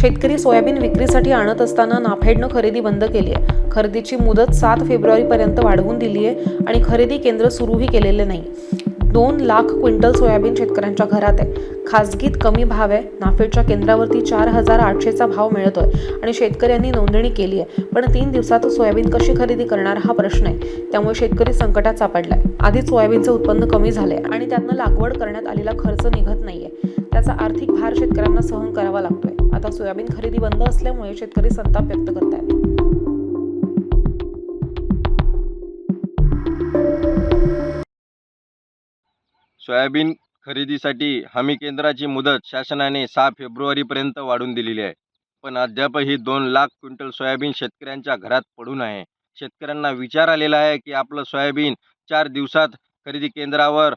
शेतकरी सोयाबीन विक्रीसाठी आणत असताना नाफेडनं खरेदी बंद केली आहे. खरेदीची मुदत 7 फेब्रुवारीपर्यंत वाढवून दिली आहे आणि खरेदी केंद्र सुरूही केलेले नाही. 2 लाख क्विंटल सोयाबीन शेतकऱ्यांच्या घरात आहे. खासगीत कमी भाव आहे. नाफेडच्या केंद्रावरती 4,800चा भाव मिळतोय आणि शेतकऱ्यांनी नोंदणी केली आहे. पण 3 दिवसात सोयाबीन कशी खरेदी करणार हा प्रश्न आहे. त्यामुळे शेतकरी संकटात सापडलाय. आधीच सोयाबीनचं उत्पन्न कमी झालंय आणि त्यातनं लागवड करण्यात आलेला खर्च निघत नाहीये. त्याचा आर्थिक भार शेतकऱ्यांना सहन करावा लागतोय. आता सोयाबीन खरेदी बंद असल्यामुळे शेतकरी संताप व्यक्त करतायत. सोयाबीन खरेदीसाठी हमी केंद्राची मुदत शासनाने 6 फेब्रुवारीपर्यंत वाढवून दिलेली आहे. पण अद्यापही 2 लाख क्विंटल सोयाबीन शेतकऱ्यांच्या घरात पडून आहे. शेतकऱ्यांना विचार आलेला आहे की आपलं सोयाबीन 4 दिवसात खरेदी केंद्रावर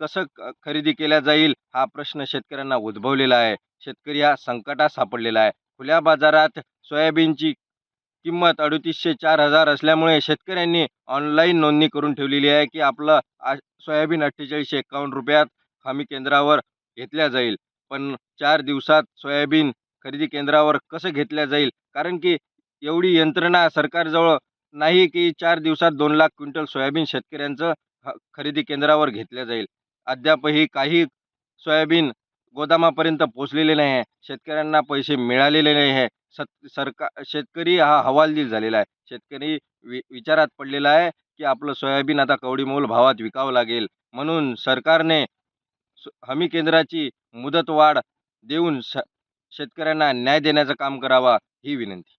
कसं खरेदी केल्या जाईल हा प्रश्न शेतकऱ्यांना उद्भवलेला आहे. शेतकरी हा संकटात सापडलेला आहे. खुल्या बाजारात सोयाबीनची किंमत 3804,000 असल्यामुळे शेतकऱ्यांनी ऑनलाईन नोंदणी करून ठेवलेली आहे की आपलं सोयाबीन 4851 रुपयात हमी केंद्रावर घेतल्या जाईल. पण 4 दिवसात सोयाबीन खरेदी केंद्रावर कसं घेतल्या जाईल, कारण की एवढी यंत्रणा सरकारजवळ नाही की 4 दिवसात 2 लाख क्विंटल सोयाबीन शेतकऱ्यांचं खरेदी केंद्रावर घेतल्या जाईल. अद्यापही काही सोयाबीन गोदामापर्यंत पोहोचलेले नाही आहे. शेतकऱ्यांना पैसे मिळालेले नाही आहे. सरकार शेतकरी हा हवालदिल झालेला आहे. शेतकरी विचारात पडलेला आहे की आपलं सोयाबीन आता कवडीमोल भावात विकावं लागेल. म्हणून सरकारने हमी केंद्राची मुदतवाढ देऊन शेतकऱ्यांना न्याय देण्याचं काम करावा ही विनंती.